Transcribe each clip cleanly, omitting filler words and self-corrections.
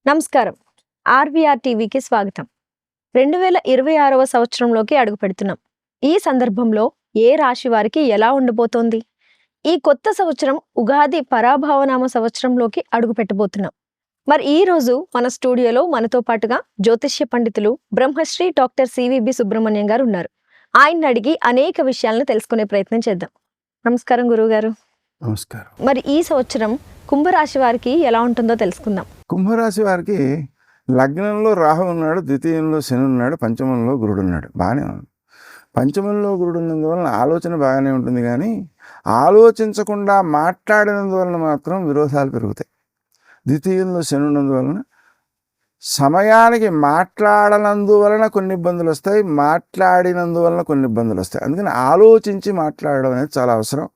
నమస్కారం. ఆర్‌వీఆర్ టీవీకి స్వాగతం. 2026వ సంవత్సరంలోకి అడుగుపెడుతున్నాం. ఈ సందర్భంలో ఏ రాశి వారికి ఎలా ఉండబోతోంది? ఈ కొత్త సంవత్సరం ఉగాది పరాభవనామ సంవత్సరంలోకి అడుగుపెట్టబోతున్నాం. మరి ఈ రోజు మన స్టూడియోలో మనతో పాటుగా జ్యోతిష్య పండితులు బ్రహ్మశ్రీ డాక్టర్ సివిబి సుబ్రహ్మణ్యం గారు ఉన్నారు. ఆయన్ని అడిగి అనేక విషయాలను తెలుసుకునే ప్రయత్నం చేద్దాం. నమస్కారం గురువుగారు. నమస్కారం. మరి ఈ సంవత్సరం కుంభరాశి వారికి ఎలా ఉంటుందో తెలుసుకుందాం. కుంభరాశి వారికి లగ్నంలో రాహు ఉన్నాడు, ద్వితీయంలో శని ఉన్నాడు, పంచమంలో గురుడు ఉన్నాడు. బాగానే ఉంది. పంచమంలో గురుడు ఉన్నందువలన ఆలోచన బాగానే ఉంటుంది, కానీ ఆలోచించకుండా మాట్లాడినందువలన మాత్రం విరోధాలు పెరుగుతాయి. ద్వితీయంలో శని ఉన్నందువలన సమయానికి మాట్లాడనందువలన కొన్ని ఇబ్బందులు వస్తాయి, మాట్లాడినందువలన కొన్ని ఇబ్బందులు వస్తాయి. అందుకని ఆలోచించి మాట్లాడడం అనేది చాలా అవసరం.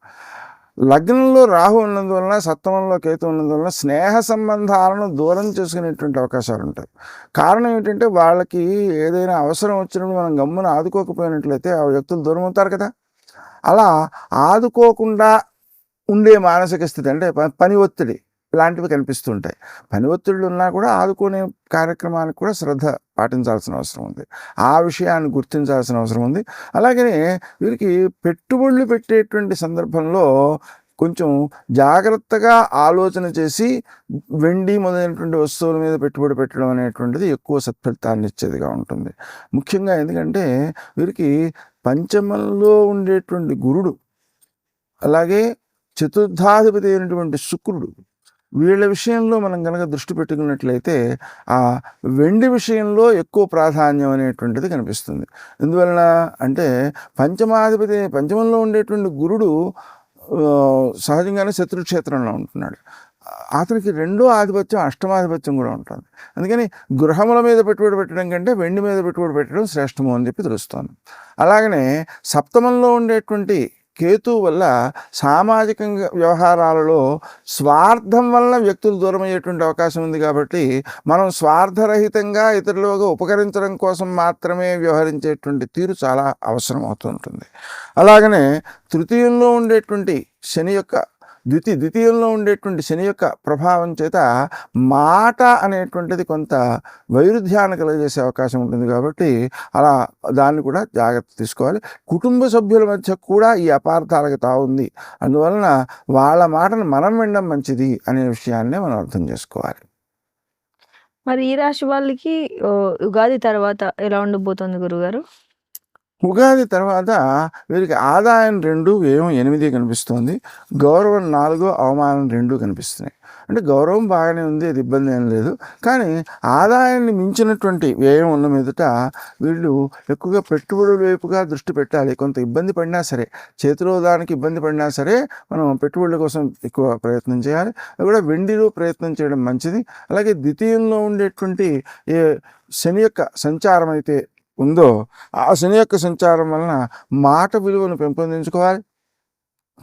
లగ్నంలో రాహు ఉన్నందువలన, సప్తమంలో కేతు ఉన్నందువలన స్నేహ సంబంధాలను దూరం చేసుకునేటువంటి అవకాశాలు ఉంటాయి. కారణం ఏంటంటే వాళ్ళకి ఏదైనా అవసరం వచ్చినప్పుడు మనం గమ్మున ఆదుకోకపోయినట్లయితే ఆ వ్యక్తులు దూరం అవుతారు కదా. అలా ఆదుకోకుండా ఉండే మానసిక స్థితి అంటే పని ఒత్తిడి ఇలాంటివి కనిపిస్తుంటాయి. పని ఒత్తిళ్ళు ఉన్నా కూడా ఆదుకునే కార్యక్రమానికి కూడా శ్రద్ధ పాటించాల్సిన అవసరం ఉంది. ఆ విషయాన్ని గుర్తించాల్సిన అవసరం ఉంది. అలాగనే వీరికి పెట్టుబడులు పెట్టేటువంటి సందర్భంలో కొంచెం జాగ్రత్తగా ఆలోచన చేసి వెండి మొదలైనటువంటి వస్తువుల మీద పెట్టుబడి పెట్టడం అనేటువంటిది ఎక్కువ సత్ఫలితాన్ని ఇచ్చేదిగా ఉంటుంది. ముఖ్యంగా ఎందుకంటే వీరికి పంచమంలో ఉండేటువంటి గురుడు, అలాగే చతుర్థాధిపతి అయినటువంటి శుక్రుడు, వీళ్ళ విషయంలో మనం కనుక దృష్టి పెట్టుకున్నట్లయితే ఆ వెండి విషయంలో ఎక్కువ ప్రాధాన్యం అనేటువంటిది కనిపిస్తుంది. ఎందువలన అంటే పంచమంలో ఉండేటువంటి గురుడు సహజంగానే శత్రుక్షేత్రంలో ఉంటున్నాడు. అతనికి రెండో ఆధిపత్యం అష్టమాధిపత్యం కూడా ఉంటుంది. అందుకని గృహముల మీద పెట్టుబడి పెట్టడం కంటే వెండి మీద పెట్టుబడి పెట్టడం శ్రేష్టము అని చెప్పి తెలుస్తోంది. అలాగనే సప్తమంలో ఉండేటువంటి కేతు వల్ల సామాజిక వ్యవహారాలలో స్వార్థం వలన వ్యక్తులు దూరం అయ్యేటువంటి అవకాశం ఉంది. కాబట్టి మనం స్వార్థరహితంగా ఇతరులుగా ఉపకరించడం కోసం మాత్రమే వ్యవహరించేటువంటి తీరు చాలా అవసరం అవుతుంటుంది. అలాగనే తృతీయంలో ఉండేటువంటి శని యొక్క ద్వితీయంలో ఉండేటువంటి శని యొక్క ప్రభావం చేత మాట అనేటువంటిది కొంత వైరుధ్యాన్ని కలుగజేసే అవకాశం ఉంటుంది. కాబట్టి అలా దాన్ని కూడా జాగ్రత్త తీసుకోవాలి. కుటుంబ సభ్యుల మధ్య కూడా ఈ అపార్థాలకు తావుంది. అందువలన వాళ్ళ మాటను మనం వినడం మంచిది అనే విషయాన్నే మనం అర్థం చేసుకోవాలి. మరి ఈ రాశి వాళ్ళకి ఉగాది తర్వాత ఎలా ఉండబోతోంది గురుగారు? ఉగాది తర్వాత వీరికి ఆదాయం 2, వ్యయం 8 కనిపిస్తుంది. గౌరవం 4, అవమానం 2 కనిపిస్తున్నాయి. అంటే గౌరవం బాగానే ఉంది, అది ఇబ్బంది ఏం లేదు. కానీ ఆదాయాన్ని మించినటువంటి వ్యయం ఉన్న మీదట వీళ్ళు ఎక్కువగా పెట్టుబడుల వైపుగా దృష్టి పెట్టాలి. కొంత ఇబ్బంది పడినా సరే, చేతిలో దానికి ఇబ్బంది పడినా సరే మనం పెట్టుబడుల కోసం ఎక్కువ ప్రయత్నం చేయాలి. అది కూడా వెండిలో ప్రయత్నం చేయడం మంచిది. అలాగే ద్వితీయంలో ఉండేటువంటి ఏ శని యొక్క సంచారం అయితే ఉందో ఆ శని యొక్క సంచారం వలన మాట విలువను పెంపొందించుకోవాలి.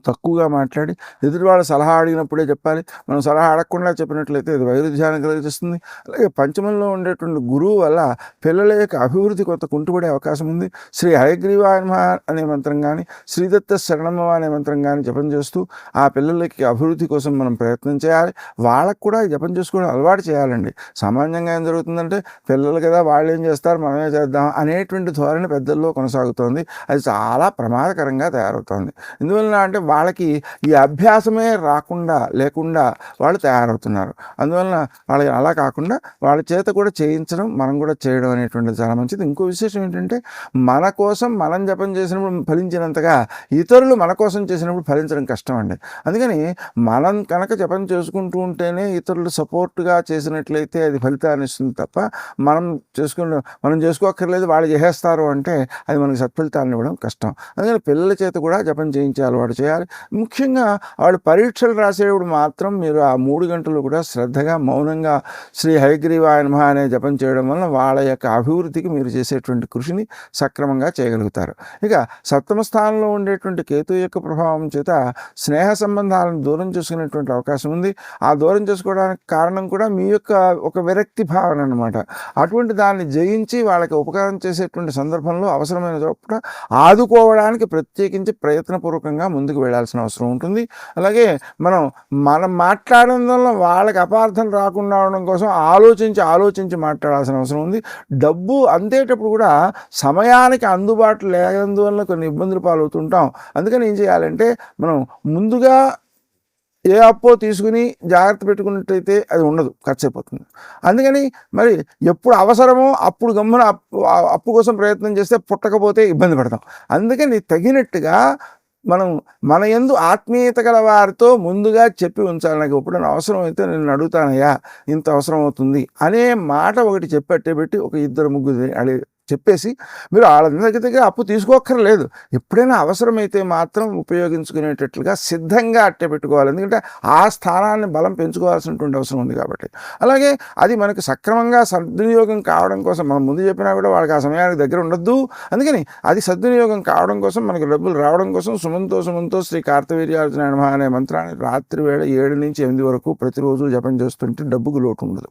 తక్కువగా మాట్లాడి ఎదుటివాళ్ళ సలహా అడిగినప్పుడే చెప్పాలి. మనం సలహా అడగకుండా చెప్పినట్లయితే అది వైరుధ్యాన్ని కలిగిస్తుంది. అలాగే పంచమంలో ఉండేటువంటి గురువు వల్ల పిల్లల యొక్క అభివృద్ధి కొంత కుంటుపడే అవకాశం ఉంది. శ్రీ హయగ్రీవాయ నమః అనే మంత్రం కానీ, శ్రీదత్త శరణమ అనే మంత్రం కానీ జపం చేస్తూ ఆ పిల్లలకి అభివృద్ధి కోసం మనం ప్రయత్నం చేయాలి. వాళ్ళకు కూడా జపం చేసుకోవడం అలవాటు చేయాలండి. సామాన్యంగా ఏం జరుగుతుందంటే పిల్లలు కదా, వాళ్ళు ఏం చేస్తారు మనమే చేద్దాం అనేటువంటి ధోరణి పెద్దల్లో కొనసాగుతోంది. అది చాలా ప్రమాదకరంగా తయారవుతోంది. ఎందువలన అంటే వాళ్ళకి ఈ అభ్యాసమే లేకుండా వాళ్ళు తయారవుతున్నారు. అందువలన వాళ్ళకి అలా కాకుండా వాళ్ళ చేత కూడా చేయించడం, మనం కూడా చేయడం అనేటువంటిది చాలా మంచిది. ఇంకో విశేషం ఏంటంటే మన కోసం మనం జపం చేసినప్పుడు ఫలించినంతగా ఇతరులు మన కోసం చేసినప్పుడు ఫలించడం కష్టం అండి. అందుకని మనం కనుక జపం చేసుకుంటూ ఉంటేనే ఇతరులు సపోర్ట్గా చేసినట్లయితే అది ఫలితాన్ని ఇస్తుంది తప్ప మనం చేసుకోక్కర్లేదు వాళ్ళు చేసేస్తారు అంటే అది మనకి సత్ఫలితాన్ని ఇవ్వడం కష్టం. అందుకని పిల్లల చేత కూడా జపం చేయించే అలవాటు చేయాలి. ముఖ్యంగా వాళ్ళు పరీక్షలు రాసేటప్పుడు మాత్రం మీరు ఆ 3 గంటలు కూడా శ్రద్ధగా మౌనంగా శ్రీ హయగ్రీవాయ నమః అనే జపం చేయడం వలన వాళ్ళ యొక్క అభివృద్ధికి మీరు చేసేటువంటి కృషిని సక్రమంగా చేయగలుగుతారు. ఇక సప్తమ స్థానంలో ఉండేటువంటి కేతు యొక్క ప్రభావం చేత స్నేహ సంబంధాలను దూరం చేసుకునేటువంటి అవకాశం ఉంది. ఆ దూరం చేసుకోవడానికి కారణం కూడా మీ యొక్క ఒక విరక్తి భావన అన్నమాట. అటువంటి దాన్ని జయించి వాళ్ళకి ఉపకారం చేసేటువంటి సందర్భంలో అవసరమైన చోట ఆదుకోవడానికి ప్రత్యేకించి ప్రయత్నపూర్వకంగా ముందుకు ముందుకు వెళ్ళాల్సిన అవసరం ఉంటుంది. అలాగే మనం మాట్లాడడంలో వాళ్ళకి అపార్థం రాకుండా ఉండడం కోసం ఆలోచించి మాట్లాడాల్సిన అవసరం ఉంది. డబ్బు అందేటప్పుడు కూడా సమయానికి అందుబాటులో లేనందువల్ల కొన్ని ఇబ్బందులు పాలవుతుంటాం. అందుకని ఏం చేయాలంటే మనం ముందుగా ఏ అప్పో తీసుకుని జాగ్రత్త పెట్టుకున్నట్టయితే అది ఉండదు, ఖర్చు అయిపోతుంది. అందుకని మరి ఎప్పుడు అవసరమో అప్పుడు గమ్మున అప్పు కోసం ప్రయత్నం చేస్తే పుట్టకపోతే ఇబ్బంది పడతాం. అందుకని తగినట్టుగా మన యందు ఆత్మీయత గల వారితో ముందుగా చెప్పి ఉంచాలి. నాకు ఎప్పుడైనా అవసరం అయితే నేను అడుగుతానయ్యా, ఇంత అవసరం అవుతుంది అనే మాట ఒకటి చెప్పి అట్టే పెట్టి ఒక 2-3 చెప్పేసి మీరు వాళ్ళ దగ్గర అప్పు తీసుకోక్కర్లేదు. ఎప్పుడైనా అవసరమైతే మాత్రం ఉపయోగించుకునేటట్లుగా సిద్ధంగా అట్టే పెట్టుకోవాలి. ఎందుకంటే ఆ స్థానాన్ని బలం పెంచుకోవాల్సినటువంటి అవసరం ఉంది కాబట్టి. అలాగే అది మనకు సక్రమంగా సద్వినియోగం కావడం కోసం మనం ముందు చెప్పినా కూడా వాళ్ళకి ఆ సమయానికి దగ్గర ఉండొద్దు. అందుకని అది సద్వినియోగం కావడం కోసం, మనకు డబ్బులు రావడం కోసం సుమంతో శ్రీ కార్తవీర్యార్జున నమః అనే మంత్రాన్ని రాత్రి వేళ 7 నుంచి 8 వరకు ప్రతిరోజు జపం చేస్తుంటే డబ్బుకు లోటు ఉండదు.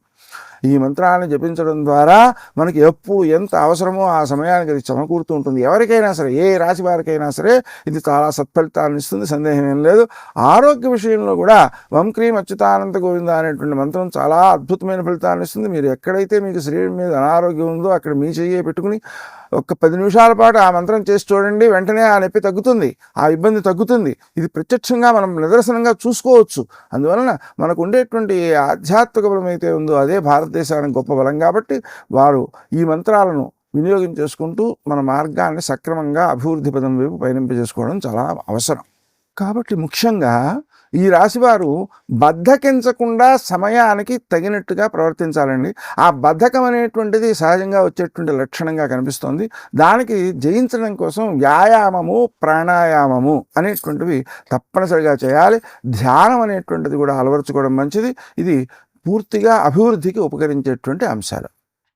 ఈ మంత్రాన్ని జపించడం ద్వారా మనకి ఎప్పుడు ఎంత అవసరమో ఆ సమయానికి అది సమకూరుతూ ఉంటుంది. ఎవరికైనా సరే, ఏ రాశి వారికైనా సరే ఇది చాలా సత్ఫలితాన్ని ఇస్తుంది, సందేహం ఏం లేదు. ఆరోగ్య విషయంలో కూడా వం క్రీం అచ్యుతానంత గోవింద అనేటువంటి మంత్రం చాలా అద్భుతమైన ఫలితాన్ని ఇస్తుంది. మీరు ఎక్కడైతే మీకు శరీరం మీద అనారోగ్యం ఉందో అక్కడ మీ చెయ్యి పెట్టుకుని ఒక 10 నిమిషాల పాటు ఆ మంత్రం చేసి చూడండి, వెంటనే ఆ నొప్పి తగ్గుతుంది, ఆ ఇబ్బంది తగ్గుతుంది. ఇది ప్రత్యక్షంగా మనం నిదర్శనంగా చూసుకోవచ్చు. అందువలన మనకు ఉండేటువంటి ఆధ్యాత్మిక బలం అయితే ఉందో అదే భారతదేశానికి గొప్ప బలం. కాబట్టి వారు ఈ మంత్రాలను వినియోగం చేసుకుంటూ మన మార్గాన్ని సక్రమంగా అభివృద్ధి పదం వైపు పయనింపజేసుకోవడం చాలా అవసరం. కాబట్టి ముఖ్యంగా ఈ రాశివారు బద్ధకించకుండా సమయానికి తగినట్టుగా ప్రవర్తించాలండి. ఆ బద్ధకం అనేటువంటిది సహజంగా వచ్చేటువంటి లక్షణంగా కనిపిస్తోంది. దానికి జయించడం కోసం వ్యాయామము, ప్రాణాయామము అనేటువంటివి తప్పనిసరిగా చేయాలి. ధ్యానం అనేటువంటిది కూడా అలవరుచుకోవడం మంచిది. ఇది పూర్తిగా అభివృద్ధికి ఉపకరించేటువంటి అంశాలు.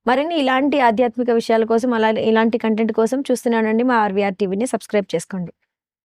మరిన్ని ఇలాంటి ఆధ్యాత్మిక విషయాల కోసం, ఇలాంటి కంటెంట్ కోసం చూస్తున్నానండి మా ఆర్వీఆర్ టీవీని సబ్స్క్రైబ్ చేసుకోండి.